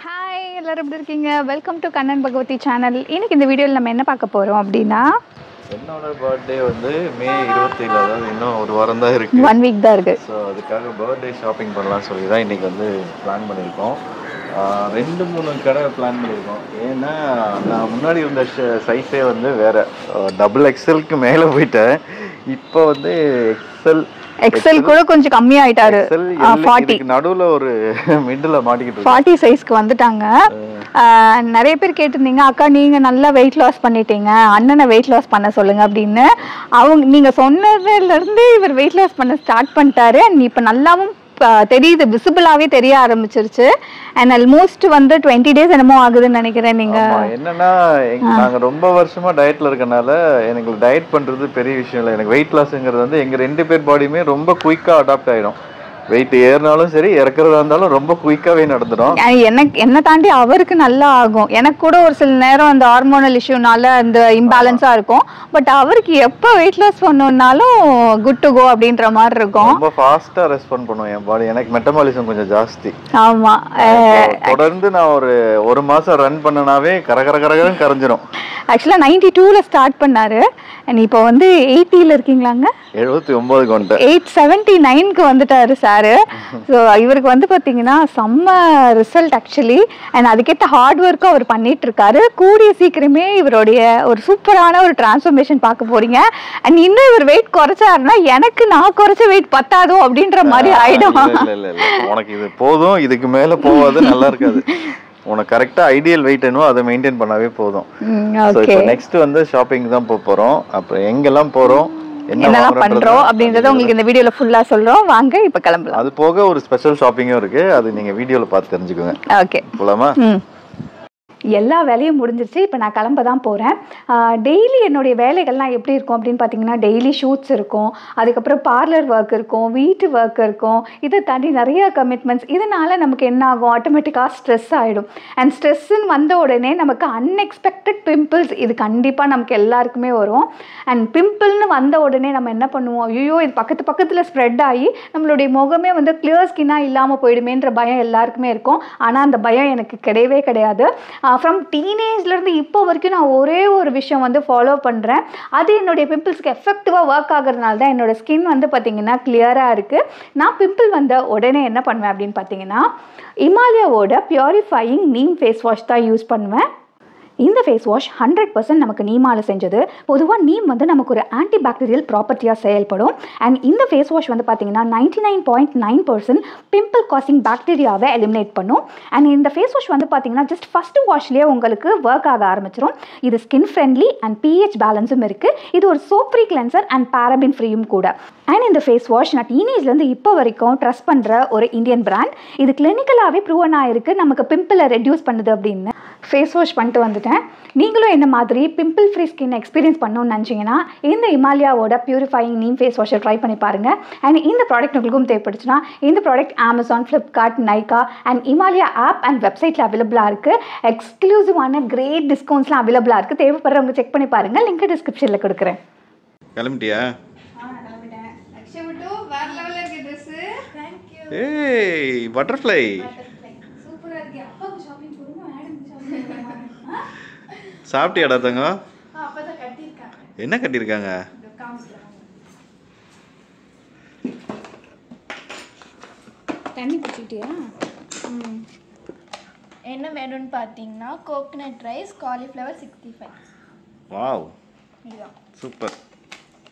Hi எல்லாரும் எப்படி இருக்கீங்க? Welcome to Kannan Bhagavathi channel. இன்னைக்கு இந்த வீடியோவில் நம்ம என்ன பார்க்க போகிறோம் அப்படின்னா, என்னோட பர்த்டே வந்து மே 27, அதாவது இன்னும் ஒரு வாரம் தான் இருக்கு. 1 வீக் தான் இருக்குது. ஸோ அதுக்காக பர்த்டே ஷாப்பிங் பண்ணலாம்னு சொல்லி தான் இன்றைக்கி வந்து பிளான் பண்ணியிருக்கோம். 2-3 கடை பிளான் பண்ணியிருக்கோம். ஏன்னா நான் முன்னாடி இருந்த சைஸே வந்து வேறு XXLக்கு மேலே போயிட்டேன். இப்போ வந்து எக்ஸல் கூட கொஞ்சம் கம்மியாயிட்டாரு. 40 நடுவில் ஒரு மிடில் மாட்டிக்கிட்டு 40 சைஸ்க்கு வந்துட்டாங்க. நிறைய பேர் கேட்டிருந்தீங்க, அக்கா நீங்கள் நல்லா வெயிட் லாஸ் பண்ணிட்டீங்க, அண்ணனை வெயிட் லாஸ் பண்ண சொல்லுங்க அப்படின்னு. நீங்கள் சொன்னதுலேருந்து இவர் வெயிட் லாஸ் பண்ண ஸ்டார்ட் பண்ணிட்டாரு. இப்போ நல்லாவும் தெரியுது, விசிபிளாவே தெரிய ஆரம்பிச்சிருச்சு. அண்ட் ஆல்மோஸ்ட் வந்து 20 days என்னமோ ஆகுதுன்னு நினைக்கிறேன். நீங்க என்னன்னா நாங்க ரொம்ப வருஷமா டயட்ல இருக்கனால எனக்கு டயட் பண்றது பெரிய விஷயம் இல்லை. எனக்கு வெயிட் லாஸ்ங்கிறது வந்து எங்க 2 பேர் பாடியுமே ரொம்ப குயிக்கா அடாப்ட் ஆயிடும். வெயிட் ஏறினாலும் சரி, இறக்குறதா இருந்தாலும் ரொம்ப குயிக்காவே நடந்துடும். என்ன தாண்டி அவருக்கு நல்லா ஆகும். எனக்கு கூட ஒரு சில நேரம் அந்த ஹார்மோனல் இஷ்யூனால அந்த இம்பேலன்ஸா இருக்கும். பட் அவருக்கு எப்போ வெயிட் லாஸ் பண்ணணும்னாலும் குட் டு கோ அப்படின்ற மாதிரி இருக்கும். ரொம்ப ஃபாஸ்டா ரெஸ்பாண்ட் பண்ணுவோம் என் பாடி. எனக்கு மெட்டபாலிசம் கொஞ்சம் ஜாஸ்தி. ஆமா, தொடர்ந்து நான் ஒரு மாசம் ரன் பண்ணனாவே கரகரன்னு கரைஞ்சிரும். ஆக்சுவலா 92ல ஸ்டார்ட் பண்ணாரு. அண்ட் இப்போ வந்து 80ல இருக்கீங்களாங்க? 79க்கு வந்துட்டேன். 879க்கு வந்துட்டாரு சாரு. ஸோ இவருக்கு வந்து பார்த்தீங்கன்னா செம்ம ரிசல்ட் ஆக்சுவலி. அண்ட் அதுக்கேற்ற ஹார்ட் ஒர்க்கும் அவர் பண்ணிட்டு இருக்காரு. கூடிய சீக்கிரமே இவருடைய ஒரு சூப்பரான ஒரு டிரான்ஸ்ஃபர்மேஷன் பார்க்க போறீங்க. அண்ட் இன்னும் இவர் வெயிட் குறைச்சாருன்னா எனக்கு நான் குறைச்ச வெயிட் பத்தாதோ அப்படின்ற மாதிரி ஆயிடும். உனக்கு இது போதும், இதுக்கு மேல போகாது, நல்லா இருக்காது. உனக்கு கரெக்டா ஐடியல் வெயிட் என்னவோ அதை மெயின்டைன் பண்ணாவே போதும். நெக்ஸ்ட் வந்து ஷாப்பிங் தான் போறோம். அப்புறம் எங்கெல்லாம் போறோம், என்னெல்லாம் பண்றோம் அப்படின்றத உங்களுக்கு இந்த வீடியோல ஃபுல்லா சொல்றோம். வாங்க இப்ப கிளம்பலாம். அது போக ஒரு ஸ்பெஷல் ஷாப்பிங்கும் இருக்கு. அது நீங்க வீடியோல பார்த்து தெரிஞ்சுக்கோங்க. ஓகே, போலாமா? எல்லா வேலையும் முடிஞ்சிருச்சு. இப்போ நான் கிளம்ப தான் போகிறேன். டெய்லி என்னுடைய வேலைகள்லாம் எப்படி இருக்கும் அப்படின்னு பார்த்தீங்கன்னா, டெய்லி ஷூட்ஸ் இருக்கும், அதுக்கப்புறம் பார்லர் ஒர்க் இருக்கும், வீட்டு ஒர்க் இருக்கும், இதை தாண்டி நிறைய கமிட்மெண்ட்ஸ். இதனால் நமக்கு என்ன ஆகும், ஆட்டோமேட்டிக்காக ஸ்ட்ரெஸ் ஆகிடும். அண்ட் ஸ்ட்ரெஸ்ஸுன்னு வந்த உடனே நமக்கு அன்எக்ஸ்பெக்டட் பிம்பிள்ஸ் இது கண்டிப்பாக நமக்கு எல்லாருக்குமே வரும். அண்ட் பிம்பிள்னு வந்த உடனே நம்ம என்ன பண்ணுவோம், ஐயோ இது பக்கத்தில் ஸ்ப்ரெட் ஆகி நம்மளுடைய முகமே வந்து கிளியர் ஸ்கின்னாக இல்லாமல் போயிடுமேன்ற பயம் எல்லாருக்குமே இருக்கும். ஆனால் அந்த பயம் எனக்கு கிடையவே கிடையாது. ஃப்ரம் டீனேஜ்லேருந்து இப்போ வரைக்கும் நான் ஒரே ஒரு விஷயம் வந்து ஃபாலோ பண்ணுறேன். அது என்னுடைய பிம்பிள்ஸ்க்கு எஃபெக்டிவாக ஒர்க் ஆகுறதுனால தான் என்னோடய ஸ்கின் வந்து பார்த்திங்கன்னா கிளியராக இருக்குது. நான் பிம்பிள் வந்த உடனே என்ன பண்ணுவேன் அப்படின்னு பார்த்தீங்கன்னா, இமாலயாவோட பியூரிஃபையிங் நீம் ஃபேஸ் வாஷ் தான் யூஸ் பண்ணுவேன். இந்த ஃபேஸ் வாஷ் 100% நமக்கு நீமால் செஞ்சது. பொதுவாக நீம் வந்து நமக்கு ஒரு ஆன்டி பாக்டீரியல் ப்ராப்பர்ட்டியாக செயல்படும். அண்ட் இந்த ஃபேஸ் வாஷ் வந்து பார்த்திங்கன்னா 99.9% பிம்பிள் காசிங் பாக்டீரியாவை எலிமினேட் பண்ணும். அண்ட் இந்த ஃபேஸ் வாஷ் வந்து பார்த்திங்கன்னா ஜஸ்ட் ஃபஸ்ட்டு வாஷ்லேயே உங்களுக்கு ஒர்க் ஆக ஆரம்பிச்சிடும். இது ஸ்கின் ஃப்ரெண்ட்லி அண்ட் pH பேலன்ஸும் இருக்குது. இது ஒரு soap free cleanser and paraben ஃப்ரீயும் கூட. அண்ட் இந்த ஃபேஸ் வாஷ் நான் டீனேஜ்லேருந்து இப்போ வரைக்கும் ட்ரஸ்ட் பண்ணுற ஒரு இந்தியன் பிராண்ட். இது கிளினிக்கலாகவே ப்ரூவன் ஆகிருக்கு நமக்கு பிம்பிளை ரெடியூஸ் பண்ணுது அப்படின்னு. ஃபேஸ் வாஷ் பண்ணிட்டு வந்துட்டேன். நீங்களும் என்ன மாதிரி பிம்பிள் ஃப்ரீ ஸ்கின் எக்ஸ்பீரியன்ஸ் பண்ணணும்னு நினச்சிங்கன்னா இந்த இமாலயாவோட பியூரிஃபையிங் நீம் ஃபேஸ் வாஷை ட்ரை பண்ணி பாருங்கள். அண்ட் இந்த ப்ராடக்ட் உங்களுக்கும் தேவைப்படுச்சுன்னா இந்த product Amazon, Flipkart, Nykaa and Himalaya app and வெப்சைட்டில் அவைலபிளாக இருக்குது. எக்ஸ்க்ளூசிவான கிரேட் டிஸ்கவுண்ட்ஸ்லாம் அவைலபிளாக இருக்குது. தேவைப்படுறவங்க செக் பண்ணி பாருங்கள். லிங்க் டிஸ்கிரிப்ஷனில் கொடுக்குறேன். கிளம்பிட்டியா? ஏய் பட்டர்ஃப்ளை சாப்பிட்டியாடா தங்கம்? என்ன கட்டியிருக்காங்க? தண்ணி குடிச்சிட்டியா? என்ன வேணும்னு பார்த்தீங்கன்னா கோகனட் ரைஸ், காலிஃப்ளவர் 65. வாவ், இதுதான் சூப்பர்.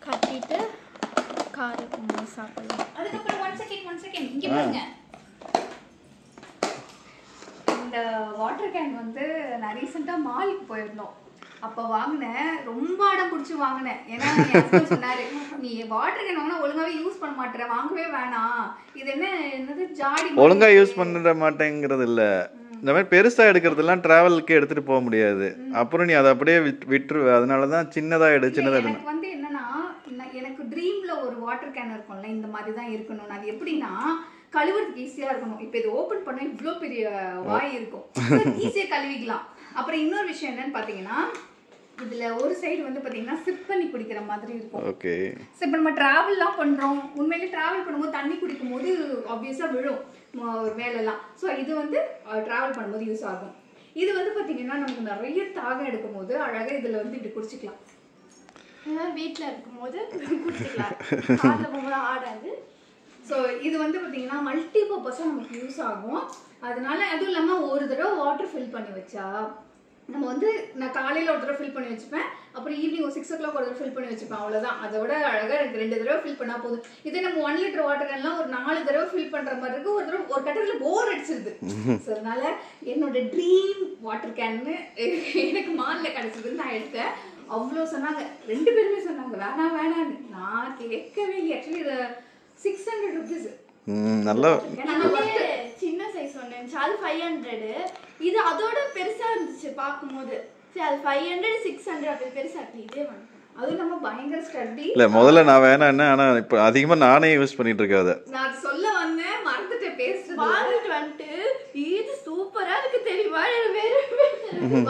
கட்டிட்டு காரம் சாப்பிடலாம். அதுக்கப்புறம் ஒன் செகண்ட் இங்கே பாருங்க. இந்த வாட்டர் கேன் வந்து நான் ரீசெண்டாக மாலுக்கு போயிருந்தோம். அப்போ வாங்கினேன், ரொம்ப அடம் பிடிச்சி வாங்கினேன். ஏன்னா என் ஹஸ்பண்ட் சொன்னார், நீ வாட்டர் கேன் வாங்கினா ஒழுங்காகவே யூஸ் பண்ண மாட்டேற, வாங்கவே வேணாம். இது என்னது ஜாடி ஒழுங்காக யூஸ் பண்ண மாட்டேங்கிறது இல்லை, இந்த மாதிரி பெருசாக எடுக்கிறதுலாம் ட்ராவலுக்கு எடுத்துகிட்டு போக முடியாது. அப்புறம் நீ அதை அப்படியே விட்டுருவ. அதனால தான் சின்னதாக எனக்கு வந்து என்னன்னா, எனக்கு ட்ரீமில் ஒரு வாட்டர் கேன் இருக்கும்ல, இந்த மாதிரி தான் இருக்கணும். அது எப்படின்னா கழுவுறதுக்கு ஈஸியாக இருக்கணும். இப்போ இது ஓப்பன் பண்ணால் இவ்வளோ பெரிய வாய் இருக்கும், ஈஸியாக கழுவிக்கலாம். அப்புறம் இன்னொரு விஷயம் என்னன்னு பார்த்தீங்கன்னா, இதுல ஒரு சைடு வந்து பாத்தீங்கன்னா சிப் பண்ணி குடிக்கிற மாதிரி இருக்கும். ஓகே. ஸோ இப்போ நம்ம ட்ராவல்லாம் பண்றோம், உண்மையிலே ட்ராவல் பண்ணும்போது தண்ணி குடிக்கும் போது ஆப்வியஸா விழும் மேலெல்லாம். ஸோ இது வந்து ட்ராவல் பண்ணும்போது யூஸ் ஆகும். இது வந்து பாத்தீங்கன்னா நமக்கு நிறைய தாகம் எடுக்கும் போது அழகா இதுல வந்து இப்படி குடிச்சிக்கலாம். வீட்டில் இருக்கும்போது குடிச்சிக்கலாம், காலைல போகும்போது ஆடாது. ஸோ இது வந்து பார்த்தீங்கன்னா மல்டி பர்பஸாக நமக்கு யூஸ் ஆகும். அதனால அதுவும் இல்லாமல் ஒரு தடவை வாட்டர் ஃபில் பண்ணி வச்சா நம்ம வந்து நான் காலையில் ஒரு தடவை ஃபில் பண்ணி வச்சுப்பேன், அப்புறம் ஈவினிங் ஒரு 6 o'clock ஒரு தடவை ஃபில் பண்ணி வச்சுப்பேன், அவ்வளோதான். அதோட அழகாக எனக்கு 2 தடவை ஃபில் பண்ணால் போதும். இதே நம்ம 1 லிட்டர் வாட்டர் கேன்லாம் ஒரு 4 தடவை ஃபில் பண்ணுற மாதிரி இருக்கு. ஒரு தடவை ஒரு கட்டத்தில் போர் அடிச்சிருது. ஸோ அதனால என்னோட ட்ரீம் வாட்டர் கேன்னு எனக்கு மாலில் கிடச்சிதுன்னு நான் எடுத்தேன். அவ்வளோ சொன்னாங்க, 2 பேருமே சொன்னாங்க வேணாம் வேணான்னு. நான் கேட்கவே இல்லை. ஆக்சுவலி இதை 600 rupees. நல்லா சின்ன சைஸ் ஒன்று இருந்துச்சு, அது 500. இது அதோட பெருசா இருந்துச்சு பார்க்கும்போது. சரி அது 500 600 அப்படி பெருசா இருக்கு. இதே வந்து அது நம்ம பயங்கர ஸ்டடி. இல்லை முதல்ல நான் வேணாம், ஆனால் இப்போ அதிகமாக நானே யூஸ் பண்ணிட்டு இருக்கேன் அதை. நான் சொல்ல வந்தேன் மறந்துட்டேன் பேசுறது. வாங்கிட்டு வந்துட்டு இது சூப்பரா இருக்கு தெரியுமா, வேற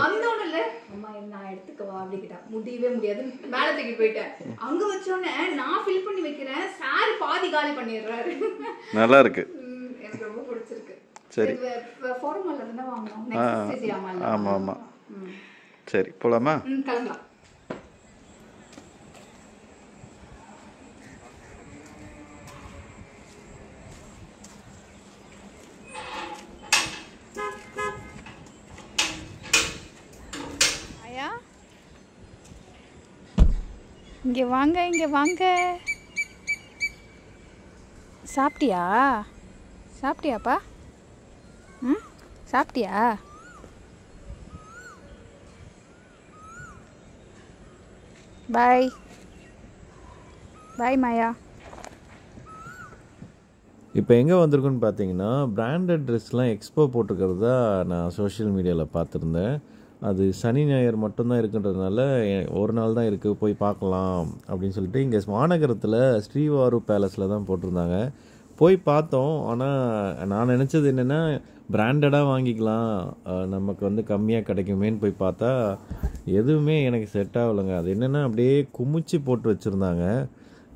வந்தோன்னு இல்லை அம்மா நான் எடுத்துக்கவா அப்படிக்கிட்டா, முடியவே முடியாது மேலே தூக்கிட்டு போயிட்டேன். அங்க வச்சோடனே நான் ஃபில் பண்ணி வைக்கிறேன், சார் பாதி காலி பண்ணிடுறாரு. நல்லா இருக்கு, எனக்கு ரொம்ப பிடிச்சிருக்கு. சரி ஃபார்மல்ல இருந்தா வாங்கணும். நெக்ஸ்ட் செய்யாமல. ஆமாம் ஆமாம். சரி போலாமா? கிளம்பலாம். இங்கே வாங்க, இங்கே வாங்க. சாப்பிட்டியா? சாப்பிட்டியாப்பா? ம் சாப்பிட்டியா? பாய் பாய் மாயா. இப்போ எங்கே வந்திருக்குன்னு பார்த்தீங்கன்னா, பிராண்டட் ட்ரெஸ்லாம் எக்ஸ்போ போட்டிருக்கிறதா நான் சோஷியல் மீடியாவில் பார்த்துருந்தேன். அது சனி ஞாயிறு மட்டும்தான் இருக்குன்றதுனால ஒரு நாள் தான் இருக்குது, போய் பார்க்கலாம் அப்படின்னு சொல்லிட்டு இங்கே மாநகரத்தில் ஸ்ரீவாரு பேலஸில் தான் போட்டிருந்தாங்க. போய் பார்த்தோம். ஆனால் நான் நினச்சது என்னென்னா பிராண்டடாக வாங்கிக்கலாம், நமக்கு வந்து கம்மியாக கிடைக்குமேன்னு போய் பார்த்தா எதுவுமே எனக்கு செட் ஆகலைங்க. அது என்னென்னா அப்படியே குமிச்சு போட்டு வச்சுருந்தாங்க.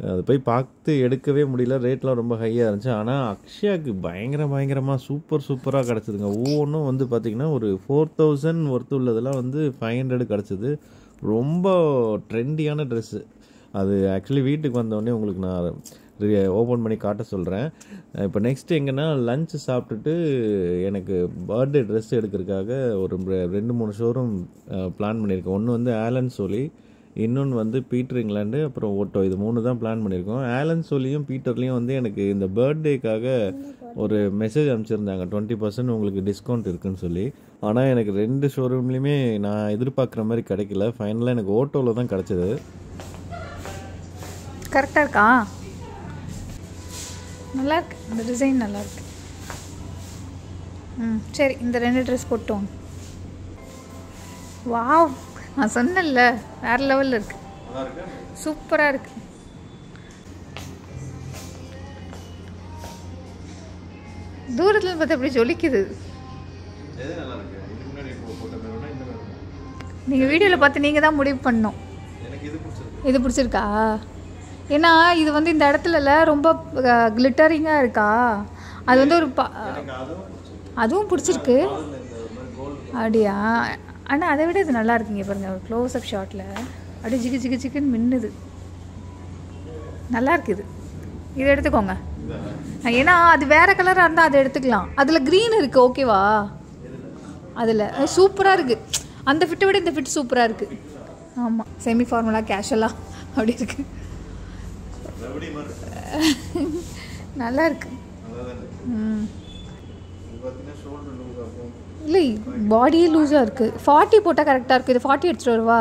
அது போய் பார்த்து எடுக்கவே முடியல, ரேட்லாம் ரொம்ப ஹையாக இருந்துச்சு. ஆனால் அக்ஷயாவுக்கு பயங்கரமாக சூப்பராக கிடச்சிதுங்க. ஒவ்வொன்றும் வந்து பார்த்திங்கன்னா ஒரு 4000 ஒர்த்து உள்ளதெல்லாம் வந்து 500 கிடச்சிது. ரொம்ப ட்ரெண்டியான ட்ரெஸ்ஸு. அது ஆக்சுவலி வீட்டுக்கு வந்தோடனே உங்களுக்கு நான் ஓப்பன் பண்ணி காட்ட சொல்கிறேன். இப்போ நெக்ஸ்ட் எங்கன்னா லஞ்ச் சாப்பிட்டுட்டு எனக்கு பர்த்டே ட்ரெஸ் எடுக்கிறதுக்காக ஒரு 2-3 ஷோரூம் பிளான் பண்ணியிருக்கேன். ஒன்று வந்து ஆலன் சோலி, இன்னொன்று வந்து பீட்டர் இங்கிலாண்டு, அப்புறம் ஓட்டோ. இது 3 தான் பிளான் பண்ணியிருக்கோம். ஆலன் சோலியும் பீட்டர்லேயும் வந்து எனக்கு இந்த பர்த்டேக்காக ஒரு மெசேஜ் அனுப்பிச்சிருந்தாங்க, 20% உங்களுக்கு டிஸ்கவுண்ட் இருக்குன்னு சொல்லி. ஆனால் எனக்கு 2 ஷோரூம்லேயுமே நான் எதிர்பார்க்குற மாதிரி கிடைக்கல. ஃபைனலாக எனக்கு ஓட்டோவில் தான் கிடச்சிது. கரெக்டாக இருக்கா? நல்லாயிருக்கு, இந்த டிசைன் நல்லாயிருக்கு. சரி இந்த 2 ட்ரெஸ் போட்டோம். வாவ், நான் சொன்னேன்ல வேறு லெவலில் இருக்குது, சூப்பராக இருக்குது. தூரத்தில் பார்த்து அப்படி ஜொலிக்குது. நீங்கள் வீடியோவில் பார்த்து நீங்கள் தான் முடிவு பண்ணணும். இது பிடிச்சிருக்கா? ஏன்னா இது வந்து இந்த இடத்துலல ரொம்ப கிளிட்டரிங்காக இருக்கா, அது வந்து ஒரு அதுவும் பிடிச்சிருக்கு அப்படியா? ஆனால் அதை விட இது நல்லா இருக்குங்க. பாருங்கள் ஒரு க்ளோஸ் அப் ஷாட்டில் அப்படியே ஜிகு ஜிகுன்னு மின்னுது. நல்லா இருக்குது, இதை எடுத்துக்கோங்க. ஏன்னா அது வேறு கலராக இருந்தால் அதை எடுத்துக்கலாம். அதில் க்ரீன் இருக்குது, ஓகேவா? அதில் சூப்பராக இருக்குது. அந்த ஃபிட்டை விட இந்த ஃபிட் சூப்பராக இருக்குது. ஆமாம், செமி ஃபார்மலாக கேஷுவலாக அப்படி இருக்குது. நல்லா இருக்கு. இல்லை பாடியே லூஸாக இருக்குது. 40 போட்டால் கரெக்டாக இருக்குது. இது 40 எடுத்துகிட்டு வருவா?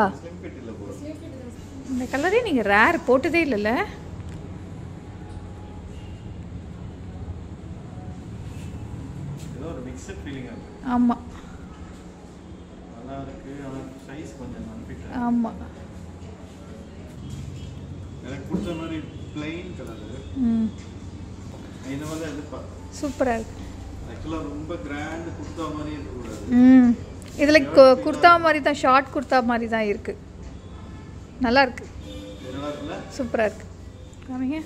இந்த கலரே நீங்கள் ரேர் போட்டதே இல்லைல்ல? ஆமாம் ஆமாம். சூப்பராக இருக்கு. இதில் குர்த்தா மாதிரி தான், ஷார்ட் குர்த்தா மாதிரி தான் இருக்குது. நல்லா இருக்கு, சூப்பராக இருக்கு. காமிங்க,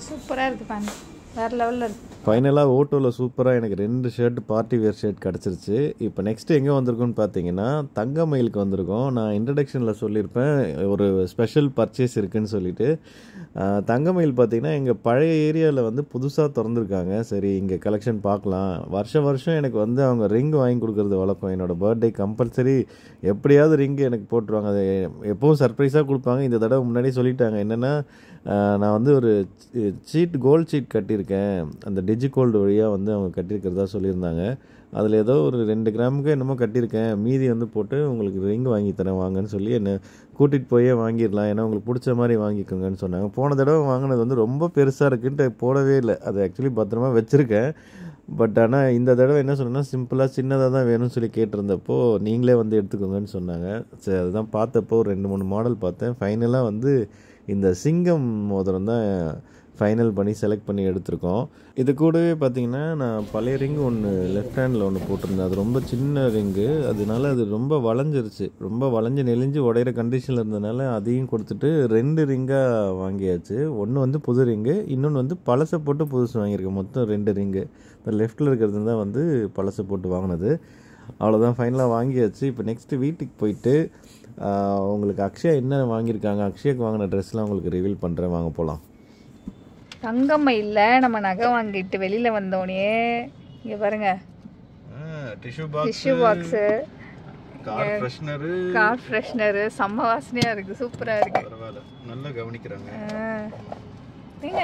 சூப்பராக இருக்குது பேண்ட், வேறு லெவலில் இருக்குது. ஃபைனலாக ஓட்டோவில் சூப்பராக எனக்கு 2 ஷர்ட் பார்ட்டி வேர் ஷர்ட் கிடச்சிருச்சு. இப்போ நெக்ஸ்ட்டு எங்கே வந்திருக்குன்னு பார்த்தீங்கன்னா தங்கமயிலுக்கு வந்திருக்கோம். நான் இன்ட்ரடக்ஷனில் சொல்லியிருப்பேன் ஒரு ஸ்பெஷல் பர்ச்சேஸ் இருக்குதுன்னு சொல்லிட்டு. தங்கமயில் பார்த்திங்கன்னா எங்கள் பழைய ஏரியாவில் வந்து புதுசாக திறந்துருக்காங்க. சரி இங்கே கலெக்ஷன் பார்க்கலாம். வருஷம் எனக்கு வந்து அவங்க ரிங் வாங்கி கொடுக்குறது வழக்கம். என்னோடய பர்த்டே கம்பல்சரி எப்படியாவது ரிங்கு எனக்கு போட்டுருவாங்க. அது எப்போவும் சர்ப்ரைஸாக கொடுப்பாங்க. இந்த தடவை முன்னாடியே சொல்லிட்டாங்க. என்னென்னா நான் வந்து ஒரு கோல்டு சீட் கட்டியிருக்கேன். அந்த டிஜிகோல்டு வழியாக வந்து அவங்க கட்டியிருக்கிறதா சொல்லியிருந்தாங்க. அதில் ஏதோ ஒரு 2 கிராமுக்கு என்னமோ கட்டியிருக்கேன், மீதி வந்து போட்டு உங்களுக்கு ரிங் வாங்கி தரேன் வாங்கன்னு சொல்லி என்னை கூட்டிகிட்டு போயே வாங்கிடலாம், ஏன்னா உங்களுக்கு பிடிச்ச மாதிரி வாங்கிக்கோங்கன்னு சொன்னாங்க. போன தடவை வாங்கினது வந்து ரொம்ப பெருசாக இருக்குன்ட்டு போடவே இல்லை. அது ஆக்சுவலி பத்திரமா வச்சுருக்கேன். பட் ஆனால் இந்த தடவை என்ன சொன்னேன்னா சிம்பிளாக சின்னதாக தான் வேணும்னு சொல்லி கேட்டிருந்தப்போ நீங்களே வந்து எடுத்துக்கோங்கன்னு சொன்னாங்க. சரி அதுதான் பார்த்தப்போ 2-3 மாடல் பார்த்தேன். ஃபைனலாக வந்து இந்த சிங்கம் மோதிரம் தான் ஃபைனல் பண்ணி செலக்ட் பண்ணி எடுத்திருக்கோம். இது கூடவே பார்த்திங்கன்னா நான் பழைய ரிங்கு ஒன்று லெஃப்ட் ஹேண்டில் ஒன்று போட்டிருந்தேன். அது ரொம்ப சின்ன ரிங்கு, அதனால அது ரொம்ப வளைஞ்சிருச்சு, ரொம்ப வளைஞ்சு நெளிஞ்சு உடையிற கண்டிஷனில் இருந்ததுனால அதையும் கொடுத்துட்டு 2 ரிங்காக வாங்கியாச்சு. ஒன்று வந்து புது ரிங்கு, இன்னொன்று வந்து பழசை போட்டு புதுசு வாங்கியிருக்கேன். மொத்தம் 2 ரிங்கு. இந்த லெஃப்ட்டில் இருக்கிறது தான் வந்து பழசை போட்டு வாங்கினது. அவ்வளோதான், ஃபைனலாக வாங்கியாச்சு. இப்போ நெக்ஸ்ட்டு வீட்டுக்கு போயிட்டு உங்களுக்கு அக்ஷயா என்ன வாங்கியிருக்காங்க, அக்ஷயாக்கு வாங்கின ட்ரெஸ்லாம் உங்களுக்கு ரிவீல் பண்ணுறேன், வாங்க போகலாம். தங்கமயில்ல நம்ம நகை வாங்கிட்டு வெளியில் வந்தோடனே இங்கே பாருங்க, டிஷ்யூ பாக்ஸு, கார் ஃப்ரெஷ்னரு, செம்ம வாசனையாக இருக்குது, சூப்பராக இருக்குது, நல்லா கவனிக்கிறாங்க. நீங்க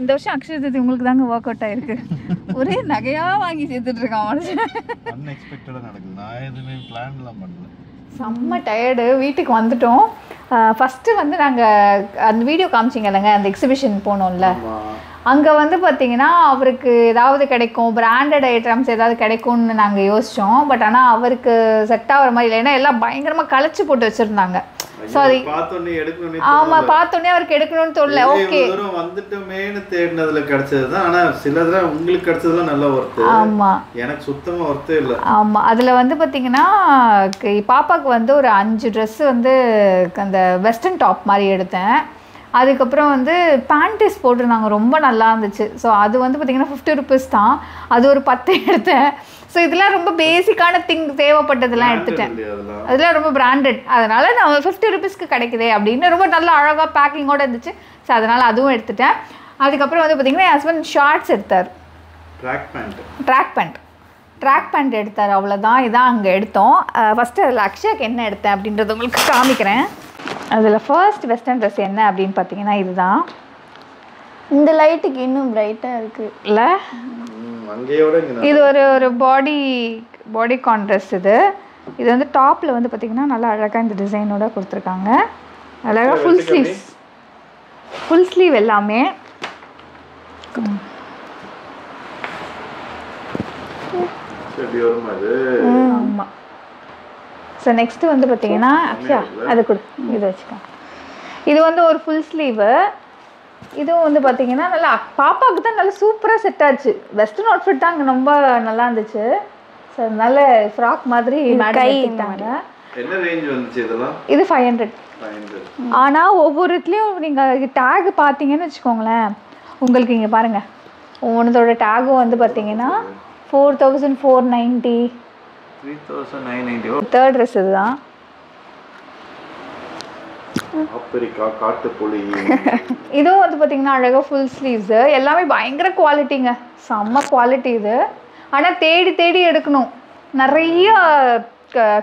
இந்த வருஷம் அக்ஷய திருதி உங்களுக்கு தாங்க ஒர்க் அவுட் ஆயிருக்கு. ஒரே நகையாக வாங்கி சேர்த்துட்டு இருக்கான் மனுஷன். அன்எக்ஸ்பெக்டடாக நடக்குது. நான் எதுவுமே பிளான்லாம் பண்ணல. செம்ம டயர்டு. வீட்டுக்கு வந்துட்டோம். ஃபஸ்ட்டு வந்து நாங்கள் அந்த வீடியோ காமிச்சிங்க இல்லைங்க, அந்த எக்ஸிபிஷன் போனோம்ல, அங்கே வந்து பார்த்திங்கன்னா அவருக்கு ஏதாவது கிடைக்கும், பிராண்டட் ஐட்டம்ஸ் ஏதாவது கிடைக்கும்னு நாங்கள் யோசித்தோம். பட் ஆனால் அவருக்கு செட் ஆகிற மாதிரி இல்லை, ஏன்னா எல்லாம் பயங்கரமாக கழிச்சு போட்டு வச்சுருந்தாங்க. ஸோ அது ஆமாம், பார்த்தோன்னே அவருக்கு எடுக்கணும்னு தோணல. ஓகே வந்துட்டோமேனு தேடினதுல கிடைச்சது தான். ஆனால் சிலதுல உங்களுக்கு கிடைச்சதுலாம் நல்லா ஒர்த்து. ஆமாம், எனக்கு சுத்தமாக ஒர்த்தே இல்லை. ஆமாம், அதில் வந்து பார்த்திங்கன்னா பாப்பாவுக்கு வந்து ஒரு 5 ட்ரெஸ்ஸு வந்து அந்த வெஸ்டர்ன் டாப் மாதிரி எடுத்தேன். அதுக்கப்புறம் வந்து பேண்டிஸ் போட்டிருந்தாங்க, ரொம்ப நல்லா இருந்துச்சு. ஸோ அது வந்து பார்த்திங்கன்னா 50 ருபீஸ் தான். அது ஒரு 10 எடுத்தேன். ஸோ இதெல்லாம் ரொம்ப பேசிக்கான தேவைப்பட்டதெல்லாம் எடுத்துட்டேன். அதெல்லாம் ரொம்ப பிராண்டட், அதனால் நான் 50 ருபீஸ்க்கு கிடைக்குதே அப்படின்னு ரொம்ப நல்லா அழகாக பேக்கிங்கோடு இருந்துச்சு. ஸோ அதனால் அதுவும் எடுத்துட்டேன். அதுக்கப்புறம் வந்து பார்த்திங்கன்னா என் ஹஸ்பண்ட் ஷார்ட்ஸ் எடுத்தார், ட்ராக் பேண்ட் எடுத்தார். அவ்வளோதான், இதான் அங்கே எடுத்தோம். ஃபஸ்ட்டு அதில் அக்ஷயாக்கு என்ன எடுத்தேன் அப்படின்றது உங்களுக்கு காமிக்கிறேன். அதில் ஃபர்ஸ்ட் வெஸ்டர்ன் ட்ரெஸ் என்ன அப்படின்னு பார்த்தீங்கன்னா இதுதான். இந்த லைட்டுக்கு இன்னும் பிரைட்டாக இருக்குது இல்லை, இது ஒரு பாடி கான் ட்ரெஸ். இது வந்து டாப்பில் வந்து பார்த்திங்கன்னா நல்லா அழகாக இந்த டிசைனோட கொடுத்துருக்காங்க. அழகாக ஃபுல் ஸ்லீவ் எல்லாமே. ஆமாம். ஸோ நெக்ஸ்ட்டு வந்து பார்த்தீங்கன்னா அக்ஷயா அது கொடு, இதை வச்சுக்கோ. இது வந்து ஒரு ஃபுல் ஸ்லீவு. இதுவும் வந்து பார்த்தீங்கன்னா நல்லா பாப்பாவுக்கு தான் நல்லா சூப்பராக செட் ஆச்சு. வெஸ்டர்ன் அவுட்ஃபிட் தான் அங்கே ரொம்ப நல்லா இருந்துச்சு. ஸோ நல்ல ஃப்ராக் மாதிரி கைட்டாங்க. இது 500. ஆனால் ஒவ்வொரு இதுலேயும் நீங்கள் டேக் பார்த்தீங்கன்னு வச்சுக்கோங்களேன், உங்களுக்கு இங்கே பாருங்கள், ஒவ்வொன்றதோட டேகும் வந்து பார்த்தீங்கன்னா 4490, 3990. தேர்ட் ட்ரெஸ் இதுதான். இதுவும் வந்து பார்த்தீங்கன்னா அழகாக ஃபுல் ஸ்லீவ்ஸு, எல்லாமே பயங்கர குவாலிட்டிங்க, செம்ம குவாலிட்டி இது. ஆனால் தேடி எடுக்கணும், நிறைய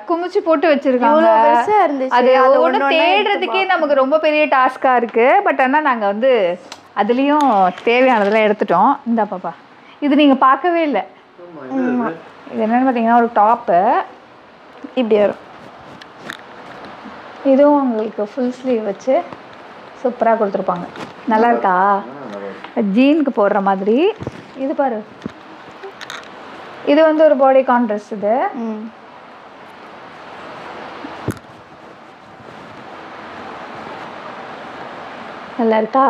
குமிச்சு போட்டு வச்சுருக்காங்க. அது ஒன்று தேடுறதுக்கே நமக்கு ரொம்ப பெரிய டாஸ்காக இருக்குது. பட் ஆனால் நாங்கள் வந்து அதுலேயும் தேவையானதெல்லாம் எடுத்துட்டோம். இந்த பாப்பா, இது நீங்கள் பார்க்கவே இல்லை. இது என்னென்னு பார்த்தீங்கன்னா ஒரு டாப்பு இப்படி வரும். இதுவும் உங்களுக்கு ஃபுல் ஸ்லீவ் வச்சு சூப்பராக கொடுத்துருப்பாங்க. நல்லா இருக்கா? ஜீனுக்கு போடுற மாதிரி. இது பாரு, இது வந்து ஒரு பாடி கான் ட்ரெஸ். இது நல்லா இருக்கா?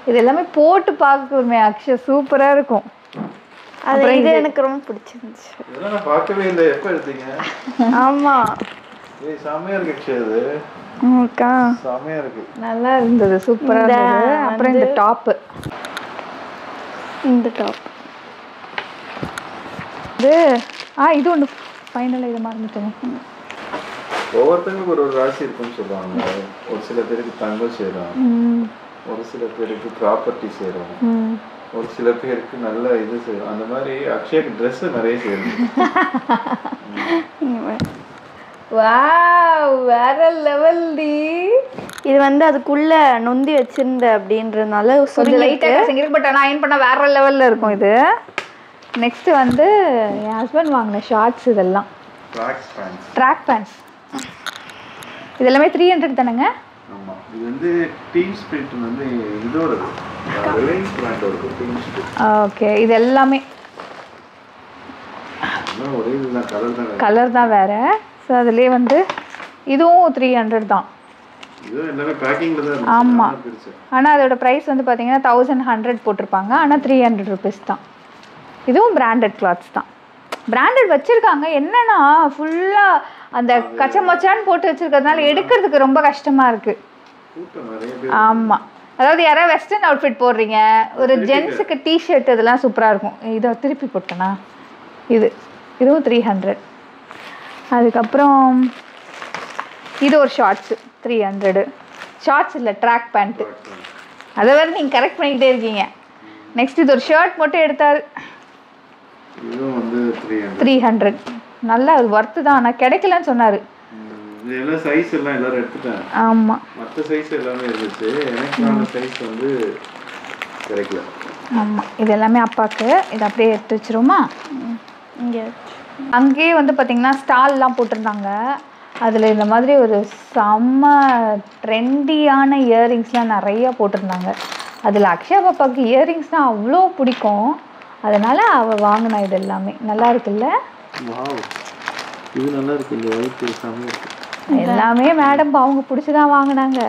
இது எல்லாமே போட்டு பார்க்கணுமே அக்ஷயா, சூப்பராக இருக்கும். அப்புறம் இது எனக்கு ரொம்ப பிடிச்சிருந்துச்சு. இதெல்லாம் நான் பார்க்கவே இல்லை. எப்போ எடுத்தீங்க? ஆமாம், ஏய் செமையா இருக்கு அக்ஷய் இது. அக்கா செமையா இருக்கு. நல்லா இருந்தது, சூப்பரா இருந்தது. அப்புறம் இந்த டாப்பு, இந்த டாப் இது இது ஒன்று ஃபைனலாக இதை மறந்துட்டேன். ஒவ்வொருத்தங்களுக்கு ஒரு ராசி இருக்குன்னு சொல்லுவாங்க. ஒரு சில பேருக்கு தங்கம் சேரும், ஒரு சில பேருக்கு ப்ராப்பர்ட்டி சேரும், ஒரு சில பேருக்கு நல்ல இது சேரும். அந்த மாதிரி அக்ஷய்க்கு ட்ரெஸ் நிறைய சேரும். வாவ், வேற லெவல் டி. இது வந்து அதுக்குள்ள நொந்தி வச்சிருந்த அப்படின்றதுனால கொஞ்சம் லைட்டாக கசங்கிருக்கு, பட் ஆனால் அயன் பண்ணால் வேற லெவலில் இருக்கும் இது. நெக்ஸ்ட் வந்து என் ஹஸ்பண்ட் வாங்கின ஷார்ட்ஸ், இதெல்லாம் ட்ராக் பேண்ட்ஸ். இதெல்லாமே 300 தானேங்க? ஆமாம், இது வந்து டீம் ஸ்பிரிட் வந்து இதோட ரிலையன்ஸ் பிராண்டோட டீம் ஸ்பிரிட். ஓகே, இது எல்லாமே ஒரே இதுதான், கலர் தான் வேற. ஸோ அதுலேயே வந்து இதுவும் 300 தான். இது எல்லாமே பேக்கிங்ல தான். ஆமாம், ஆனால் அதோட ப்ரைஸ் வந்து பார்த்தீங்கன்னா 1100 போட்டிருப்பாங்க, ஆனால் 300 ருபீஸ் தான். இதுவும் பிராண்டட் கிளாத்ஸ் தான். பிராண்டட் வச்சுருக்காங்க, என்னன்னா ஃபுல்லாக அந்த கச்சமச்சான்னு போட்டு வச்சுருக்கிறதுனால எடுக்கிறதுக்கு ரொம்ப கஷ்டமாக இருக்குது. ஆமாம், அதாவது யாராவது வெஸ்டர்ன் அவுட்ஃபிட் போடுறீங்க, ஒரு ஜென்ஸுக்கு டிஷர்ட் இதெல்லாம் சூப்பராக இருக்கும். இதை திருப்பி போட்டேனா, இதுவும் 300. அதுக்கப்புறம் இது ஒரு ஷார்ட்ஸு 300. ஷார்ட்ஸ் இல்லை, ட்ராக் பேண்ட்டு. அதை வேறு நீங்கள் கரெக்ட் பண்ணிக்கிட்டே இருக்கீங்க. நெக்ஸ்ட் இது ஒரு ஷர்ட் மட்டும் எடுத்தார், இதுவும் வந்து 300. நல்லா அது ஒர்த்து தான், ஆனால் கிடைக்கலன்னு சொன்னார். இதெல்லாம் சைஸ் எல்லாம் எல்லாரும் எடுத்துட்டாங்க. ஆமாம், மற்ற சைஸ் எல்லாமே இருந்துச்சு, எனக்கு சைஸ் வந்து கிடைக்கல. ஆமாம், இது எல்லாமே அப்பாவுக்கு. இது அப்படியே எடுத்து வச்சிருவோமா? இங்கே அங்கேயே வந்து பார்த்திங்கன்னா ஸ்டால்லாம் போட்டிருந்தாங்க. அதில் இந்த மாதிரி ஒரு செம்ம ட்ரெண்டியான இயரிங்ஸ்லாம் நிறையா போட்டிருந்தாங்க. அதில் அக்ஷயா பாப்பாவுக்கு இயரிங்ஸ்னால் அவ்வளோ பிடிக்கும், அதனால் அவள் வாங்கினா. இது எல்லாமே நல்லா இருக்குல்ல? இது நல்லா இருக்கு, இந்த ஒயிட் செம்மையா இருக்கு. எல்லாமே மேடம் அவங்க பிடிச்சி தான் வாங்கினாங்க.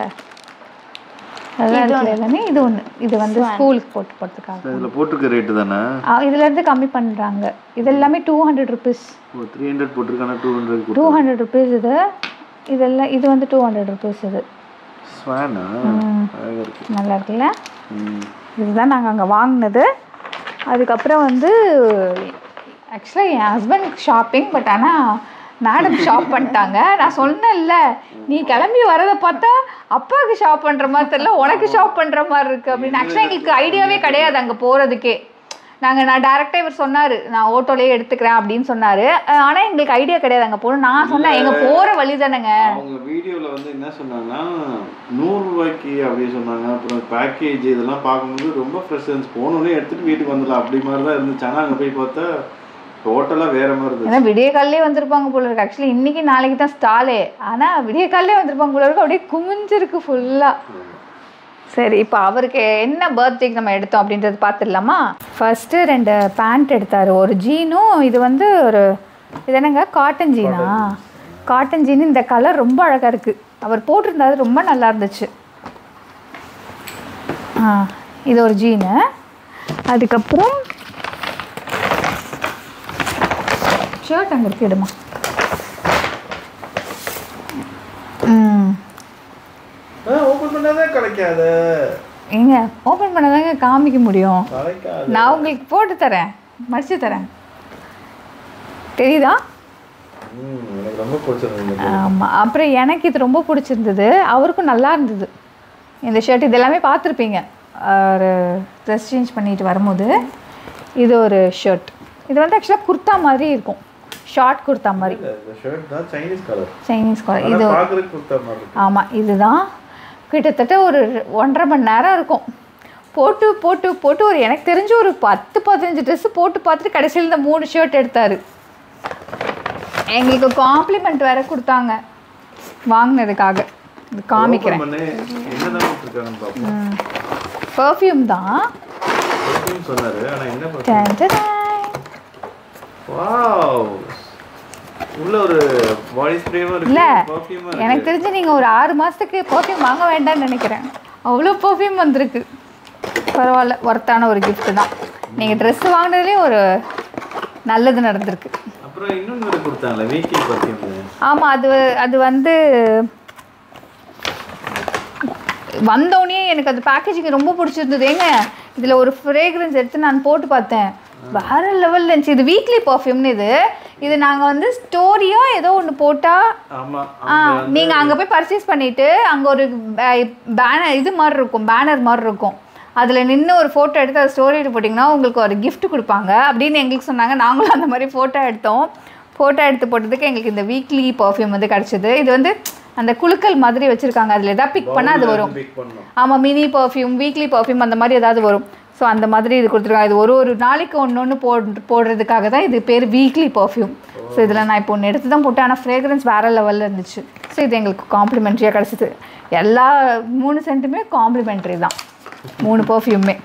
அதெல்லாம் இருக்குது எல்லாமே. இது ஒன்று, இது வந்து ஸ்கூலுக்கு போட்டு போகிறதுக்காக. இதில் போட்டிருக்க ரேட்டு தானே? இதுலேருந்து கம்மி பண்ணுறாங்க. இது எல்லாமே 200 ருபீஸ். 300 போட்டிருக்காங்க, 200 ருபீஸ். இதெல்லாம் இது வந்து 200 ருபீஸ். இது ஸ்வானா இருக்கு, நல்லா இருக்குல்ல? இதுதான் நாங்கள் அங்கே வாங்கினது. அதுக்கப்புறம் வந்து ஆக்சுவலாக என் ஹஸ்பண்ட் ஷாப்பிங், பட் ஆனால் மேடம் ஷாப் பண்ணிட்டாங்க. நான் சொன்னேன்ல, நீ கிளம்பி வரதை பார்த்தா அப்பாவுக்கு ஷாப் பண்ணுற மாதிரி தெரியல, உனக்கு ஷாப் பண்ணுற மாதிரி இருக்குது அப்படின்னு. ஆக்சுவலாக எங்களுக்கு ஐடியாவே கிடையாது அங்கே போகிறதுக்கே. நான் டேரெக்டாக இவர் சொன்னார், நான் ஓட்டோலேயே எடுத்துக்கிறேன் அப்படின்னு சொன்னார். ஆனால் எங்களுக்கு ஐடியா கிடையாது அங்கே போகணும். நான் சொன்னேன், எங்கள் போகிற வழி தானேங்க. அவங்க வீடியோவில் வந்து என்ன சொன்னாங்கன்னா 100 ரூபாய்க்கு அப்படி சொன்னாங்க. அப்புறம் பேக்கேஜ் இதெல்லாம் பார்க்கும்போது ரொம்ப ஃப்ரெஷ்ஷன்ஸ், போனோடனே எடுத்துகிட்டு வீட்டுக்கு வந்துடலாம் அப்படி மாதிரி தான் இருந்துச்சு. ஆனால் அங்கே போய் பார்த்தா டோட்டலாக வேறு மாதிரி இருந்துச்சு. ஏன்னா விடிய காலையிலே வந்திருப்பாங்க போல இருக்கு. ஆக்சுவலி இன்றைக்கி நாளைக்கு தான் ஸ்டாலே, ஆனால் விடிய காலையிலே வந்திருப்பாங்க போல இருக்கு. அப்படியே குமிஞ்சிருக்கு ஃபுல்லாக. சரி, இப்போ அவருக்கு என்ன பர்த்டேக்கு நம்ம எடுத்தோம் அப்படின்றது பார்த்துடலாமா? ஃபஸ்ட்டு 2 பேண்ட் எடுத்தார், ஒரு ஜீனும். இது வந்து ஒரு இது என்னங்க, காட்டன் ஜீனா? Cotton jean. இந்த கலர் ரொம்ப அழகாக இருக்குது. அவர் போட்டிருந்தாது ரொம்ப நல்லா இருந்துச்சு. இது ஒரு ஜீனு. அதுக்கப்புறம் ஷர்ட் அங்கே இருக்கு, எடுமா. ஓப்பன் பண்ணாதே கிடைக்காது. ஏங்க, ஓப்பன் பண்ணாதாங்க காமிக்க முடியும். கிடைக்காது. நான் உங்களுக்கு போட்டு தரேன், மடிச்சு தரேன், தெரியுதா? எனக்கு ரொம்ப பிடிச்சிருந்தது. ஆமாம், அப்புறம் எனக்கு இது ரொம்ப பிடிச்சிருந்தது, அவருக்கும் நல்லா இருந்தது இந்த ஷர்ட். இது எல்லாமே பார்த்துருப்பீங்க ஒரு ட்ரெஸ் சேஞ்ச் பண்ணிட்டு வரும்போது. இது ஒரு ஷர்ட். இது வந்து ஆக்சுவலாக குர்த்தா மாதிரி இருக்கும், ஷார்ட் குர்த்தா மாதிரி. சைனீஸ் கலர் இது. ஆமாம், இதுதான். கிட்டத்தட்ட ஒரு 1.5 மணி நேரம் இருக்கும் போட்டு போட்டு போட்டு. ஒரு எனக்கு தெரிஞ்சு ஒரு 10-15 ட்ரெஸ்ஸு போட்டு பார்த்துட்டு கடைசியில் இந்த 3 ஷர்ட் எடுத்தார். எங்களுக்கு காம்ப்ளிமெண்ட் வேறு கொடுத்தாங்க வாங்கினதுக்காக. இது காமிக்கிறேன். பர்ஃப்யூம் தான் உள்ள ஒரு பாடி ஸ்ப்ரேவும் இருக்கு. இல்ல, எனக்கு தெரிஞ்சு நீங்க ஒரு 6 மாசத்துக்கு பர்ஃப்யூம் வாங்க வேண்டாம்னு நினைக்கிறேன். அவ்வளோ பர்ஃப்யூம் வந்திருக்கு. பரவாயில்ல, ஒர்த்தான ஒரு கிஃப்ட் தான். நீங்க ட்ரெஸ் வாங்கினதுலேயும் ஒரு நல்லது நடந்திருக்கு. அப்புறம் இன்னொன்று கொடுத்தாங்களே வீக்லி பர்ஃப்யூம். ஆமாம், அது வந்து வந்தோடனே எனக்கு அந்த பேக்கேஜிங் ரொம்ப பிடிச்சிருந்தது. ஏங்க இதில் ஒரு ஃப்ரேக்ரன்ஸ் எடுத்து நான் போட்டு பார்த்தேன், வேறு லெவலில் இருந்துச்சு. இது வீக்லி பர்ஃப்யூம்னு இது நாங்கள் வந்து ஸ்டோரியோ ஏதோ ஒன்று போட்டால் நீங்கள் அங்கே போய் பர்ச்சேஸ் பண்ணிவிட்டு அங்கே ஒரு பேனர் இது மாதிரி இருக்கும், பேனர் மாதிரி இருக்கும். அதில் நின்று ஒரு ஃபோட்டோ எடுத்து அதை ஸ்டோரியில் போட்டிங்கன்னா உங்களுக்கு ஒரு gift கொடுப்பாங்க அப்படின்னு எங்களுக்கு சொன்னாங்க. நாங்களும் அந்த மாதிரி ஃபோட்டோ எடுத்தோம். ஃபோட்டோ எடுத்து போட்டதுக்கு எங்களுக்கு இந்த வீக்லி பர்ஃப்யூம் வந்து கிடச்சிது. இது வந்து அந்த குழுக்கள் மாதிரி வச்சுருக்காங்க, அதில் எதாவது பிக் பண்ணால் அது வரும். ஆமாம், மினி பர்ஃப்யூம், வீக்லி பர்ஃப்யூம் அந்த மாதிரி ஏதாவது வரும். ஸோ அந்த மாதிரி இது கொடுத்துருக்காங்க. இது ஒரு நாளைக்கு ஒன்று போடுறதுக்காக தான் இது பேர் வீக்லி பர்ஃப்யூம். ஸோ இதில் நான் இப்போ ஒன்று எடுத்து தான் போட்டேன், ஆனால் ஃப்ரேக்ரன்ஸ் வேறு லெவலில் இருந்துச்சு. ஸோ இது எங்களுக்கு காம்ப்ளிமெண்ட்ரியாக கிடச்சிது. எல்லா 3 சென்ட்டுமே காம்ப்ளிமெண்ட்ரி தான், 3 பர்ஃப்யூமே.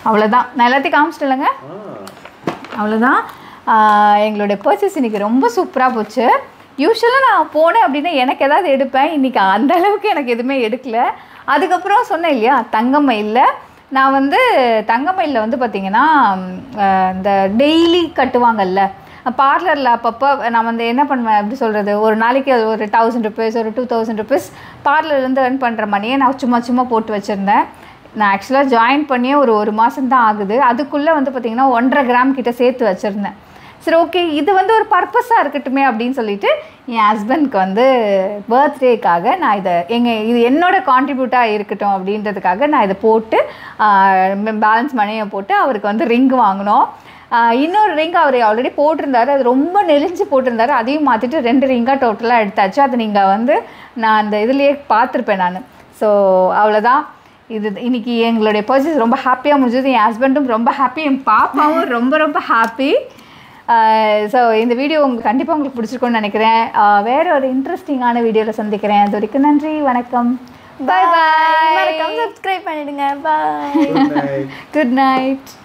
அவ்வளோதான், நான் எல்லாத்தையும் காமிச்சிட்டேங்க. அவ்வளோதான். எங்களுடைய பர்ச்சேஸ் இன்றைக்கி ரொம்ப சூப்பராக போச்சு. யூஸ்வலாக நான் போனேன் அப்படின்னா எனக்கு ஏதாவது எடுப்பேன், இன்றைக்கி அந்த அளவுக்கு எனக்கு எதுவுமே எடுக்கல. அதுக்கப்புறம் சொன்னேன் இல்லையா தங்கமயிலில், நான் வந்து தங்கமயிலில் வந்து பார்த்திங்கன்னா இந்த டெய்லி கட்டுவாங்கல்ல பார்லரில், அப்பப்போ நான் வந்து என்ன பண்ணுவேன் எப்படி சொல்கிறது, ஒரு நாளைக்கு ஒரு 1000 rupees ஒரு 2000 rupees பார்லர்லேருந்து earn பண்ணுற மணியை நான் சும்மா போட்டு வச்சுருந்தேன். நான் ஆக்சுவலாக ஜாயின் பண்ணியே ஒரு மாதம் தான் ஆகுது. அதுக்குள்ளே வந்து பார்த்திங்கன்னா 1.5 கிராம் கிட்ட சேர்த்து வச்சுருந்தேன். சரி, ஓகே, இது வந்து ஒரு பர்பஸாக இருக்கட்டுமே அப்படின்னு சொல்லிட்டு என் ஹஸ்பண்ட்க்கு வந்து பர்த்டேக்காக நான் இது என்னோட கான்ட்ரிபியூட்டாக இருக்கட்டும் அப்படின்றதுக்காக நான் இதை போட்டு பேலன்ஸ் மணியை போட்டு அவருக்கு வந்து ரிங் வாங்கினோம். இன்னொரு ரிங் அவர் ஆல்ரெடி போட்டிருந்தாரு, அது ரொம்ப நெளிஞ்சு போட்டிருந்தாரு, அதையும் மாற்றிட்டு 2 ரிங்காக டோட்டலாக எடுத்தாச்சு. அது நீங்கள் வந்து நான் அந்த இதுலேயே பார்த்துருப்பேன் நான். ஸோ அவ்வளோதான். இது இன்றைக்கி எங்களுடைய பர்ச்சேஸ் ரொம்ப ஹாப்பியாக முடிஞ்சது. என் ஹஸ்பண்டும் ரொம்ப ஹாப்பி, என் பாப்பாவும் ரொம்ப ஹாப்பி. ஸோ இந்த வீடியோ கண்டிப்பாக உங்களுக்கு பிடிச்சிருக்கும்னு நினைக்கிறேன். வேறு ஒரு இன்ட்ரெஸ்டிங்கான வீடியோவில் சந்திக்கிறேன். அது வரைக்கும் நன்றி, வணக்கம், பாய் பாய். மறக்காம சப்ஸ்கிரைப் பண்ணிடுங்க. பாய், குட் நைட்.